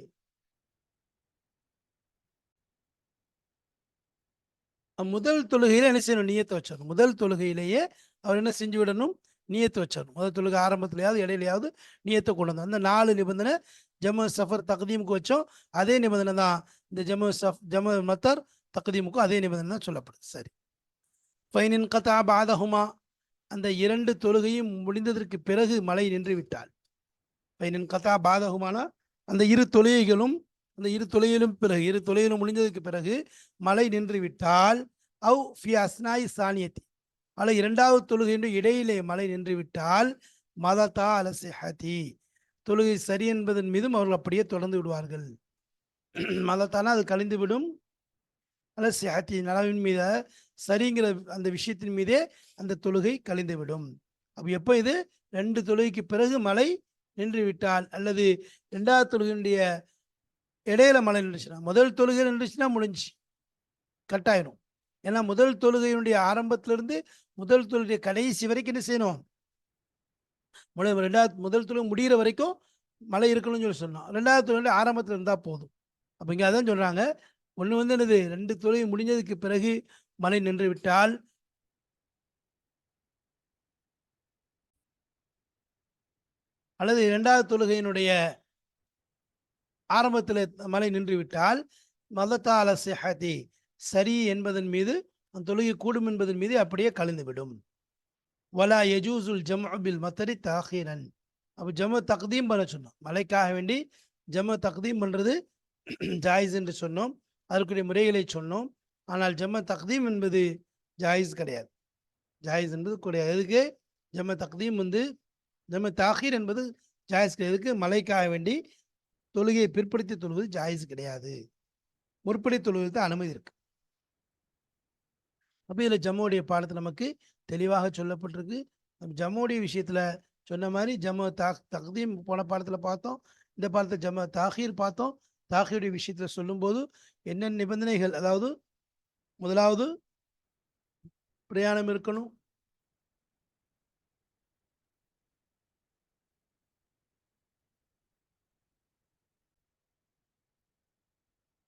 முதல் தொழுகையில என்ன செய்யணும்? நியத்தை வச்சிடணும். முதல் தொழுகையிலேயே அவர் என்ன செஞ்சு விடணும்? நியத்து வச்சிடணும். முதல் தொழுகை ஆரம்பத்திலேயாவது இடையிலையாவது நியத்தை கொண்டு வந்தோம். அந்த 4 நிபந்தனை ஜமு சஃபர் தக்தீமுக்கு வச்சோம். அதே நிபந்தனை தான் இந்த ஜமு மத்தர் தக்தீமுக்கும் அதே நிபந்தனை தான் சொல்லப்படுது. சரி. ஃபைனின் கதா பாதஹுமா, அந்த 2 தொழுகையும் முடிந்ததற்கு பிறகு மழை நின்று விட்டால். ஃபைனின் கதா பாதஹுமானா அந்த இரு தொழுகைகளும் பிறகு 2 தொழுகையிலும் முடிந்ததுக்கு பிறகு மழை நின்று விட்டால், அவ் ஃபி அஸ்னாய் சானியத்தி, அல்ல இரண்டாவது தொழுகையின் இடையிலே மழை நின்று விட்டால், மதத்தா அலசிஹதி, தொழுகை சரி என்பதன் மீதும் அவர்கள் அப்படியே தொடர்ந்து விடுவார்கள். மதத்தானா அது கழிந்து விடும், அலசிஹதி நலவின் மீது சரிங்கிற அந்த விஷயத்தின் மீதே அந்த தொழுகை கழிந்து விடும். அப்போ எப்போ இது? 2 தொழுகைக்கு பிறகு மழை நின்று விட்டால், அல்லது 2வது தொழுகையினுடைய இடையில மழை நின்றுச்சுன்னா, முதல் தொழுகை நின்றுச்சுன்னா முடிஞ்சு கட்டாயிரும். ஏன்னா முதல் தொழுகையினுடைய ஆரம்பத்திலிருந்து முதல் தொழுகை கடைசி வரைக்கும் என்ன செய்யணும்? முதல் தொழுகை முடிகிற வரைக்கும் மழை இருக்கணும்னு சொல்லி சொன்னோம். 2வது தொழுகை ஆரம்பத்தில் இருந்தால் போதும். அப்போ இங்கே அதான் சொல்கிறாங்க. ஒன்று வந்து என்னது? 2 தொழுகை முடிஞ்சதுக்கு பிறகு மழை நின்று விட்டால், அல்லது 2வது தொழுகையினுடைய ஆரம்பத்தில் மழை நின்று விட்டால், மதத்தா அல சிஹதி, சரி என்பதன் மீது அந்த தொழுகை கூடும் என்பதன் மீது அப்படியே கலந்துவிடும். வலா யஜூசுல் ஜம்உ பில் மத்தரி தாஹீரன். அப்போ ஜம தக்தீம் பண்ண சொன்னோம். மழைக்காக வேண்டி ஜம தக்தீம் பண்ணுறது ஜாயிஸ் என்று சொன்னோம். அதற்குரிய முறைகளை சொன்னோம். ஆனால் ஜம தக்தீம் என்பது ஜாயிஸ் கிடையாது. ஜாயிஸ் என்பது கிடையாது. எதுக்கு? ஜம தக்தீம் வந்து ஜம தாஹீர் என்பது ஜாயிஸ் கிடையாது. எதுக்கு? மழைக்காக வேண்டி தொழுகையை பிற்படுத்தி தொழுவது ஜாயிஸ் கிடையாது. முற்படி தொழுவது தான் அனுமதி இருக்கு. அப்போ இதில் ஜம்முடைய பாடத்தில் நமக்கு தெளிவாக சொல்லப்பட்டிருக்கு. ஜம்முடைய விஷயத்தில் சொன்ன மாதிரி ஜம்மு தக்தீம் போன பாடத்தில் பார்த்தோம். இந்த பாடத்தில் ஜம்மு தாஹீர் பார்த்தோம். தாஹீருடைய விஷயத்தில் சொல்லும்போது என்னென்ன நிபந்தனைகள், அதாவது முதலாவது பிரயாணம் இருக்கணும்,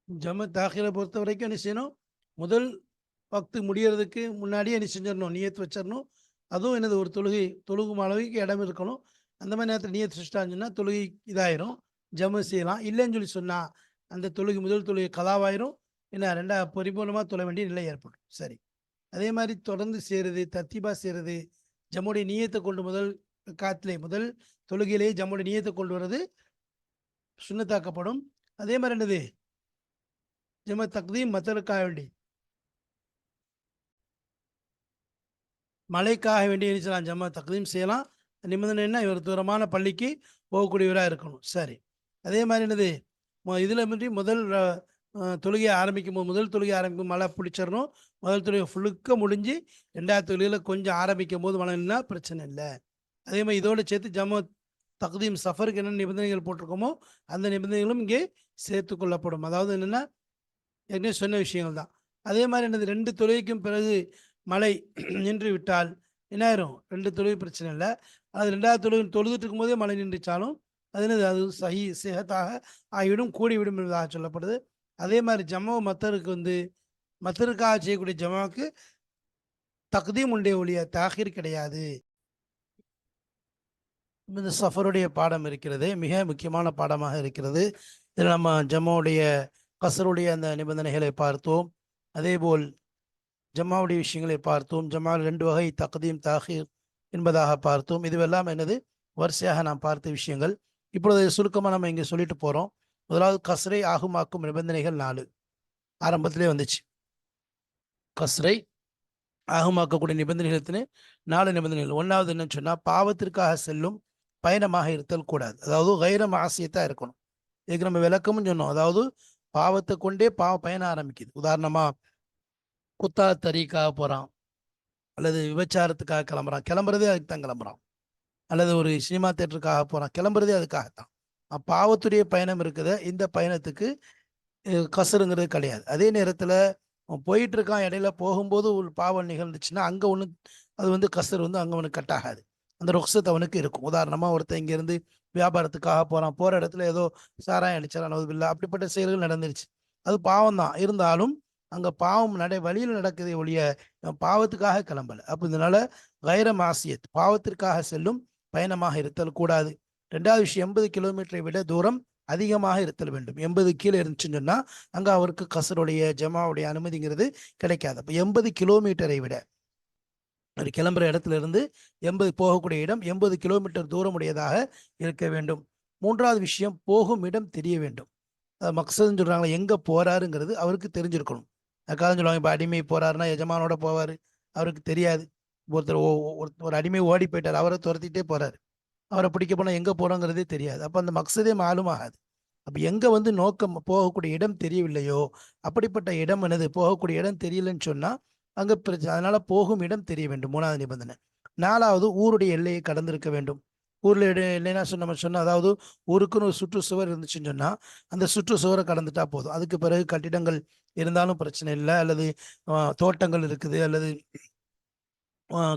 ஜம்மு தாஹீரை பொறுத்த வரைக்கும் என்ன செய்யணும்? முதல் வக்து முடியறதுக்கு முன்னாடியே என்ன செஞ்சிடணும்? நியத்து வச்சிடணும். அதுவும் என்னது? ஒரு தொழுகும் அளவுக்கு இடம் இருக்கணும். அந்த மாதிரி நேரத்தில் நியத்து வச்சுட்டாங்கன்னா தொழுகை இதாயிரும், ஜம்மு செய்யலாம். இல்லைன்னு சொல்லி சொன்னால் அந்த முதல் தொழுகை கலாவாயிரும். என்ன பரிபூர்ணமாக தொழ வேண்டிய நிலை ஏற்படும். சரி. அதே மாதிரி தொடர்ந்து செய்கிறது, தர்த்தீபா செய்கிறது, ஜம்முடைய நியத்தை கொண்டு முதல் முதல் தொழுகையிலேயே ஜம்முடைய நியத்தை கொண்டு வர்றது சுன்னத்தாக்கப்படும். அதே மாதிரி என்னது? ஜம்ம தக்தீம் மத்தருக்காக வேண்டி மழைக்காக வேண்டி நினைச்சலாம் ஜம்ம தக்தீம் செய்யலாம். நிபந்தனை என்ன? இவர் தூரமான பள்ளிக்கு போகக்கூடியவராக இருக்கணும். சரி. அதே மாதிரி என்னது? இதில் பற்றி முதல் தொழுகையை முதல் தொழுகை ஆரம்பிக்கும் மழை பிடிச்சிடணும். முதல் தொழுகை ஃபுல்லுக்க முடிஞ்சு 2வது தொழுகையில் கொஞ்சம் ஆரம்பிக்கும் போது மழைன்னா பிரச்சனை இல்லை. அதே மாதிரி இதோடு சேர்த்து ஜம்ம தக்தீம் சஃபருக்கு என்ன நிபந்தனைகள் போட்டிருக்கோமோ அந்த நிபந்தனைகளும் இங்கே சேர்த்து கொள்ளப்படும். அதாவது என்னென்னா ஏற்கனவே சொன்ன விஷயங்கள் தான். அதே மாதிரி என்னது? 2 தொழுகைக்கும் பிறகு மழை நின்று விட்டால் என்ன ஆயிரும்? 2 தொழுகை பிரச்சனை இல்லை. அது 2வது தொழுகை தொழுதுட்டு இருக்கும்போதே மழை நின்றுச்சாலும் அது என்னது? அது சேகத்தாக ஆகிவிடும், கூடிவிடும் என்பதாக சொல்லப்படுது. அதே மாதிரி ஜம்மா மத்தருக்கு மத்தருக்காக செய்யக்கூடிய ஜமாவுக்கு தக்தீம் உண்டே ஒழிய தாஹீர் கிடையாது. இந்த சஃபருடைய பாடம் இருக்கிறது, மிக முக்கியமான பாடமாக இருக்கிறது. இதில் நம்ம ஜம்மாவுடைய கசருடைய அந்த நிபந்தனைகளை பார்த்தோம். அதேபோல் ஜம்மாவுடைய விஷயங்களை பார்த்தோம். ஜம்மாவில் 2 வகை தக்தீம் தாஹீர் என்பதாக பார்த்தோம். இதுவெல்லாம் என்னது? வரிசையாக நாம் பார்த்த விஷயங்கள். இப்பொழுது சுருக்கமாக நம்ம இங்கே சொல்லிட்டு போகிறோம். முதலாவது கஸ்ரை ஆகுமாக்கும் நிபந்தனைகள் 4 ஆரம்பத்திலே வந்துச்சு. கஸ்ரை ஆகுமாக்கக்கூடிய நிபந்தனைகள் 4 நிபந்தனைகள். 1வது என்னன்னு சொன்னால், பாவத்திற்காக செல்லும் பயணமாக இருத்தல் கூடாது. அதாவது கைர மாசியத்தாக இருக்கணும். இதுக்கு நம்ம விளக்கமும் சொன்னோம். அதாவது பாவத்தை கொண்டே பயணம் ஆரம்பிக்குது. உதாரணமாக குத்தா தரீக்காக போகிறான், அல்லது விபச்சாரத்துக்காக கிளம்புறான், கிளம்புறதே அதுக்கு தான் கிளம்புறான். அல்லது ஒரு சினிமா தேட்டருக்காக போகிறான், கிளம்புறதே அதுக்காகத்தான். பாவத்துடைய பயணம் இருக்குது, இந்த பயணத்துக்கு கசருங்கிறது கிடையாது. அதே நேரத்தில் போயிட்டு இருக்கான், இடையில போகும்போது ஒரு பாவம் நிகழ்ந்துச்சுன்னா அங்கே ஒன்று அது வந்து கசர் வந்து அங்கே அவனுக்கு கட் ஆகாது. அந்த ருக்சத் அவனுக்கு இருக்கும். உதாரணமாக ஒருத்தன் இங்கேருந்து வியாபாரத்துக்காக போகிறான், போகிற இடத்துல ஏதோ சாராயம் அடிச்சாரான், நவுதுபில்லா, அப்படிப்பட்ட செயல்கள் நடந்துருச்சு. அது பாவம் தான். இருந்தாலும் அங்கே பாவம் வழியில் நடக்குதே ஒழிய பாவத்துக்காக கிளம்பலை. அப்போ இதனால கைர மாசியத், பாவத்திற்காக செல்லும் பயணமாக இருத்தல் கூடாது. ரெண்டாவது விஷயம், 80 கிலோமீட்டரை விட தூரம் அதிகமாக இருத்தல் வேண்டும். 80 கீழே இருந்துச்சுன்னு சொன்னால் அங்கே அவருக்கு கசருடைய ஜமாவுடைய அனுமதிங்கிறது கிடைக்காது. அப்போ 80 கிலோமீட்டரை விட, ஒரு கிளம்புற இடத்துல இருந்து 80 போகக்கூடிய இடம் 80 கிலோமீட்டர் தூரம் உடையதாக இருக்க வேண்டும். மூன்றாவது விஷயம், போகும் இடம் தெரிய வேண்டும். மக்சதுன்னு சொல்கிறாங்களே, எங்கே போகிறாருங்கிறது அவருக்கு தெரிஞ்சிருக்கணும். அதுக்காக சொல்லுவாங்க, இப்போ அடிமை போகிறாருன்னா எஜமானோட போவார், அவருக்கு தெரியாது. ஒருத்தர் ஒரு அடிமை ஓடி போயிட்டார், அவரை துரத்திட்டே போகிறாரு, அவரை பிடிக்க போனால் எங்கே போகிறோங்கிறதே தெரியாது. அப்போ அந்த மக்சதே மாலும் ஆகாது. அப்போ எங்கே வந்து நோக்கம், போகக்கூடிய இடம் தெரியவில்லையோ அப்படிப்பட்ட இடம் என்னது, போகக்கூடிய இடம் தெரியலன்னு சொன்னால் அங்கே பிரச்சனை. அதனால் போகும் இடம் தெரிய வேண்டும், மூணாவது நிபந்தனை. நாலாவது, ஊருடைய எல்லையை கடந்திருக்க வேண்டும். ஊரில் இல்லைன்னா நம்ம சொன்னால், அதாவது ஊருக்குன்னு ஒரு சுற்றுச்சுவர் இருந்துச்சுன்னு சொன்னால் அந்த சுற்றுச்சுவரை கடந்துட்டா போதும். அதுக்கு பிறகு கட்டிடங்கள் இருந்தாலும் பிரச்சனை இல்லை, அல்லது தோட்டங்கள் இருக்குது, அல்லது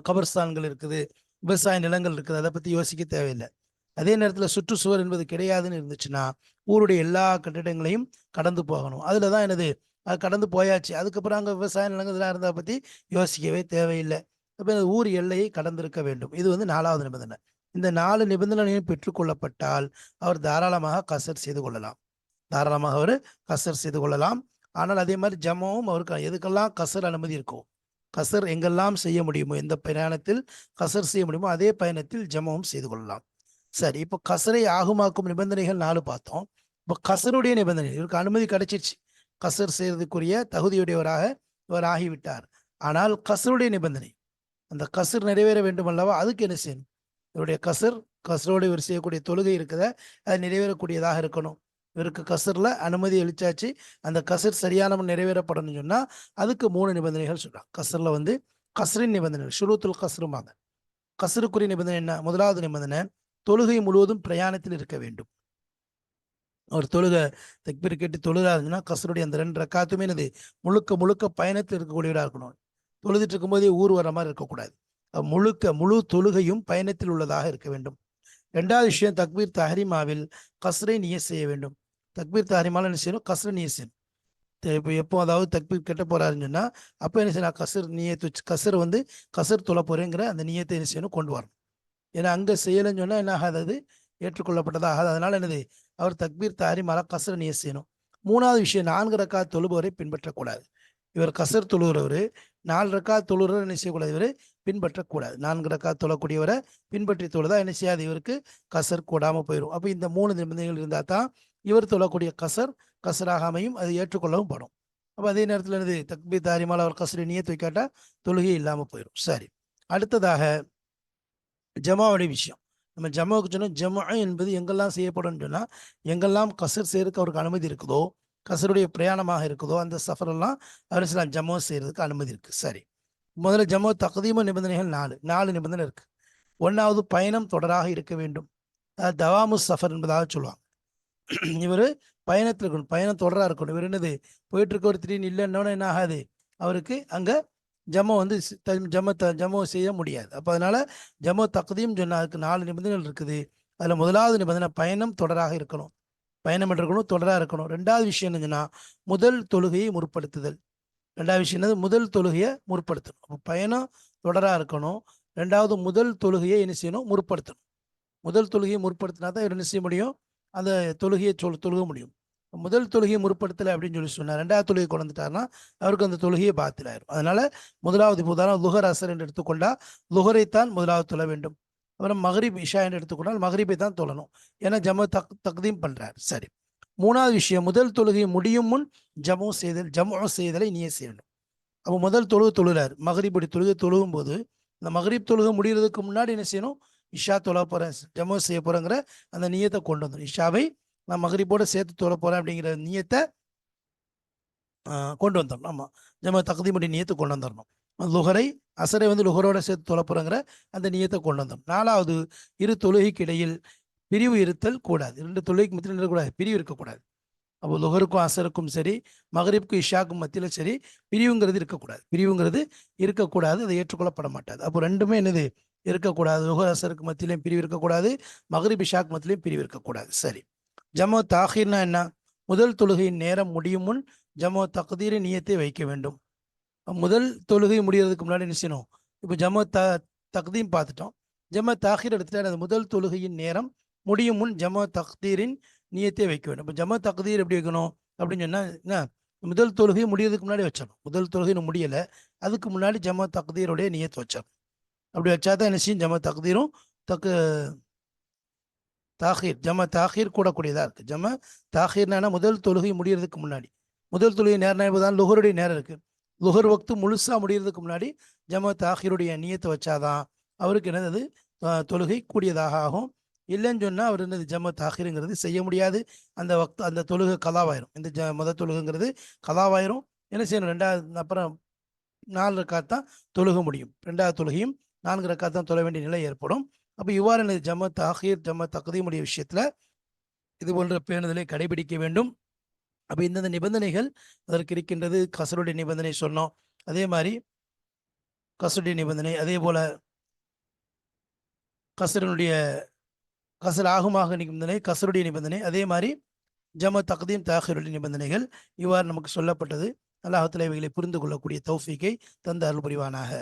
கபர்ஸ்தான்கள் இருக்குது, விவசாய நிலங்கள் இருக்குது, அதை பற்றி யோசிக்க தேவையில்லை. அதே நேரத்தில் சுற்றுச்சுவர் என்பது கிடையாதுன்னு இருந்துச்சுன்னா ஊருடைய எல்லா கட்டிடங்களையும் கடந்து போகணும். அதில் தான் என்னது, அது கடந்து போயாச்சு, அதுக்கப்புறம் அங்கே விவசாய நிலங்கள் இதெல்லாம் இருந்தால் பற்றி யோசிக்கவே தேவையில்லை. அப்போ ஊர் எல்லையை கடந்திருக்க வேண்டும். இது வந்து நாலாவது நிபந்தனை. இந்த 4 நிபந்தனையும் பெற்றுக்கொள்ளப்பட்டால் அவர் தாராளமாக கசர் செய்து கொள்ளலாம். தாராளமாக அவர் கசர் செய்து கொள்ளலாம். ஆனால் அதே மாதிரி ஜமாவும் அவருக்கு எதுக்கெல்லாம் கசர் அனுமதி இருக்கும், கசர் எங்கெல்லாம் செய்ய முடியுமோ, எந்த பயணத்தில் கசர் செய்ய முடியுமோ அதே பயணத்தில் ஜமாவும் செய்து கொள்ளலாம். சரி, இப்போ கசரை ஆகுமாக்கும் நிபந்தனைகள் 4 பார்த்தோம். இப்போ கசருடைய நிபந்தனை, இவருக்கு அனுமதி கிடைச்சிருச்சு, கசர் செய்யறதுக்குரிய தகுதியுடையவராக இவர் ஆகிவிட்டார். ஆனால் கசருடைய நிபந்தனை, அந்த கசர் நிறைவேற வேண்டும் அல்லவா, அதுக்கு என்ன செய்யணும், இவருடைய கசரோடு இவர் செய்யக்கூடிய தொழுகை இருக்குத, அது நிறைவேறக்கூடியதாக இருக்கணும். இவருக்கு கசரில் அனுமதி அளிச்சாச்சு, அந்த கசர் சரியான நிறைவேறப்படணும்னு சொன்னால் அதுக்கு 3 நிபந்தனைகள் சொல்கிறாங்க. கசரில் வந்து கசரின் நிபந்தனை ஷுரூத்துல் கசருமாங்க. கசருக்குரிய நிபந்தனை என்ன? முதலாவது நிபந்தனை, தொழுகை முழுவதும் பிரயாணத்தில் இருக்க வேண்டும். அவர் தொழுகை தக்பீர் கேட்டு தொழுகா இருந்துச்சுன்னா கசருடைய அந்த 2 ரக்காத்துமே என்னது, முழுக்க முழுக்க பயணத்தில் இருக்கக்கூடியவராக இருக்கணும். தொழுதுட்டு இருக்கும்போதே ஊர் வர மாதிரி இருக்கக்கூடாது. முழு தொழுகையும் பயணத்தில் உள்ளதாக இருக்க வேண்டும். 2வது விஷயம், தக்பீர் தஹ்ரீமாவில் கஸ்ரை நியத் செய்ய வேண்டும். தக்பீர் தஹ்ரீமாவில் என்ன செய்யணும், கஸ்ரை நியத் செய்யணும். இப்போ எப்போ, அதாவது தக்பீர் கெட்ட போறாருன்னு சொன்னா அப்போ என்ன செய்யணும், கசர் நியத்து, கசர் வந்து கசர் தொழ போறேங்கிற அந்த நியத்தை என்ன செய்யணும், கொண்டு வரணும். ஏன்னா அங்கே செய்யலைன்னு சொன்னால் என்ன ஆகாது, ஏற்றுக்கொள்ளப்பட்டதாக. அதனால என்னது, அவர் தக்பீர் தஹ்ரீமால கசர் நியத் செய்யணும். 3வது விஷயம், 4 ரக்காத் தொழுபவரை பின்பற்றக்கூடாது. இவர் கசர் தொழுகிறவர் 4 ரக்காத் தொழுகிறவர் என்ன செய்யக்கூடாது, இவர் பின்பற்றக்கூடாது. 4 ரக்காத் தொழக்கூடியவரை பின்பற்றி தொழுதா என்ன செய்யாது, இவருக்கு கசர் கூடாமல் போயிடும். அப்போ இந்த 3 நிபந்தனைகள் இருந்தால் தான் இவர் தொழக்கூடிய கசர் கசராக அமையும், அது ஏற்றுக்கொள்ளவும் படும். அப்போ அதே நேரத்தில் என்னது, தக்பீர் தஹ்ரீமால அவர் கசரை நியத் வைக்காட்டா தொழுகை இல்லாமல் போயிடும். சரி, அடுத்ததாக ஜமாவுடைய விஷயம். நம்ம ஜமாவுக்கு சொன்னால், ஜமா என்பது எங்கெல்லாம் செய்யப்படும் சொன்னால், எங்கெல்லாம் கசர் செய்யறதுக்கு அவருக்கு அனுமதி இருக்குதோ, கசருடைய பிரயாணமாக இருக்குதோ, அந்த சஃபரெல்லாம் அவர் சில ஜமா செய்யறதுக்கு அனுமதி இருக்கு. சரி, முதல்ல ஜமா தக்தீம நிபந்தனைகள் 4 நிபந்தனை இருக்கு. 1வது, பயணம் தொடராக இருக்க வேண்டும். தவாமு சஃபர் என்பதாக சொல்லுவாங்க. இவர் பயணத்தில் இருக்கணும், பயணம் தொடராக இருக்கணும். இவர் என்னது, போயிட்டு இருக்க ஒரு திடீர்னு இல்லைன்னொன்னே என்ன ஆகாது, அவருக்கு அங்கே ஜமோ வந்து ஜமோ செய்ய முடியாது. அப்போ அதனால ஜமோ தக்தீம் சொன்னால் அதுக்கு 4 நிபந்தனைகள் இருக்குது. அதில் முதலாவது நிபந்தனை, பயணம் தொடராக இருக்கணும். பயணம் இருக்கணும், தொடராக இருக்கணும். 2வது விஷயம் என்னன்னா, முதல் தொழுகையை முற்படுத்துதல். 2வது விஷயம் என்னது, முதல் தொழுகையை முற்படுத்தணும். அப்போ பயணம் தொடராக இருக்கணும். 2வது, முதல் தொழுகையை என்ன செய்யணும், முற்படுத்தணும். முதல் தொழுகையை முற்படுத்தினா தான் இவர் என்ன செய்ய முடியும், அந்த தொழுகையை தொழுக முடியும். முதல் தொழுகையை முற்படுத்தலை அப்படின்னு சொன்னார், 2வது தொழுகை கொண்டுட்டாருன்னா அவருக்கு அந்த தொழுகையை பாத்திலாயிரும். அதனால முதலாவது, உதாரணம் லுஹர் அசர் என்று எடுத்துக்கொண்டால் லுஹரைத்தான் முதலாவது தொழ வேண்டும். அப்புறம் மகரிப் இஷா என்று எடுத்துக்கொண்டால் மகரிப்பை தான் தொழணும். ஏன்னா ஜமோ தக்தீம் பண்றார். சரி, 3வது விஷயம், முதல் தொழுகை முடியும் முன் ஜமோ செய்தலை நீயே செய்யணும். அப்போ முதல் தொழுகிறார், மகரிபுடி தொழுகை தொழுகும் போது இந்த மகரிப் தொழுகை முடிகிறதுக்கு முன்னாடி என்ன செய்யணும், இஷா தொழ போறேன், ஜமோ செய்ய போறேங்கிற அந்த நியத்தை கொண்டு வந்துடும். இஷாவை நான் மகரிப்போட சேர்த்து தொழ போறேன் அப்படிங்கிற நியத்தை கொண்டு வந்துடணும். ஆமாம், ஜமா தக்தீமுடைய நியத்தை கொண்டு வந்துடணும். லுஹரை அசரை வந்து லுஹரோட சேர்த்து தொழப்புறங்கிற அந்த நியத்தை கொண்டு வந்தோம். 4வது, இரு தொழுகைக்கு இடையில் பிரிவு இருத்தல் கூடாது. 2 தொழுகைக்கு மத்தியில் இருக்கக்கூடாது, பிரிவு இருக்கக்கூடாது. அப்போ லுஹருக்கும் அசருக்கும் சரி, மகரிப்க்கும் இஷாக்கும் மத்தியில் சரி, பிரிவுங்கிறது இருக்கக்கூடாது. பிரிவுங்கிறது இருக்கக்கூடாது, அது ஏற்றுக்கொள்ளப்பட மாட்டாது. அப்போ ரெண்டுமே என்னது இருக்கக்கூடாது. லுஹர் அசருக்கு மத்தியிலையும் பிரிவு இருக்கக்கூடாது, மகரிப் இஷாக்கு மத்தியிலையும் பிரிவு இருக்கக்கூடாது. சரி, ஜமோ தாஹிர்னா என்ன? முதல் தொழுகையின் நேரம் முடியும் முன் ஜமோ தக்தீரின் நியத்தை வைக்க வேண்டும். முதல் தொழுகை முடியறதுக்கு முன்னாடி என்ன செய்யணும்? இப்போ ஜமோ தக்தீம் பார்த்துட்டோம். ஜமோ தாஹிர் எடுத்துட்டா அந்த முதல் தொழுகையின் நேரம் முடியும் முன் ஜமோ தக்தீரின் நியத்தை வைக்க வேண்டும். இப்போ ஜமோ தக்தீர் எப்படி வைக்கணும் அப்படின்னு சொன்னா என்ன? முதல் தொழுகை முடியறதுக்கு முன்னாடி வச்சிடணும். முதல் தொழுகை முடியலை, அதுக்கு முன்னாடி ஜமோ தக்தீருடைய நியத்தை வச்சிடணும். அப்படி வச்சாதான் என்ன செய்யும்? ஜமோ தக்தீரும் தாஹீர் ஜம தாஹீர் கூடக்கூடியதாக இருக்குது. ஜம தாஹீர்னா முதல் தொழுகை முடியறதுக்கு முன்னாடி. முதல் தொழுகை நேரம் என்பதால் லுஹருடைய நேரம் இருக்குது. லுஹர் வக்து முழுசாக முடியறதுக்கு முன்னாடி ஜம தாஹீருடைய நியத்தை வச்சாதான் அவருக்கு என்னது தொழுகை கூடியதாக ஆகும். இல்லைன்னு சொன்னால் அவர் என்னது ஜம தாஹீருங்கிறது செய்ய முடியாது. அந்த வக்து அந்த தொழுகை கலாவாயிரும். இந்த முதல் தொழுகைங்கிறது கலாவாயிரும். என்ன செய்யணும்? 2வது அப்புறம் 4 ரக்காத் தான் தொழுக முடியும். 2வது தொழுகையும் 4 ரக்காத் தான் தொழ வேண்டிய நிலை ஏற்படும். அப்போ இவ்வாறு எனது ஜம தாஹீர் ஜம தக்தீமுடைய விஷயத்தில் இது போன்ற பேணுதலை கடைபிடிக்க வேண்டும். அப்போ இந்தந்த நிபந்தனைகள் அதற்கு இருக்கின்றது. கசருடைய நிபந்தனை சொன்னோம், அதே மாதிரி கசருடைய நிபந்தனை, அதே போல கசர் ஆகுமாக நிபந்தனை, கசருடைய நிபந்தனை, அதே மாதிரி ஜம தக்தீம் தாஹீருடைய நிபந்தனைகள் இவ்வாறு நமக்கு சொல்லப்பட்டது. அல்லாஹ் தஆலா இவைகளை புரிந்து கொள்ளக்கூடிய தௌஃபீக்கை தந்த அருள் புரிவானாக.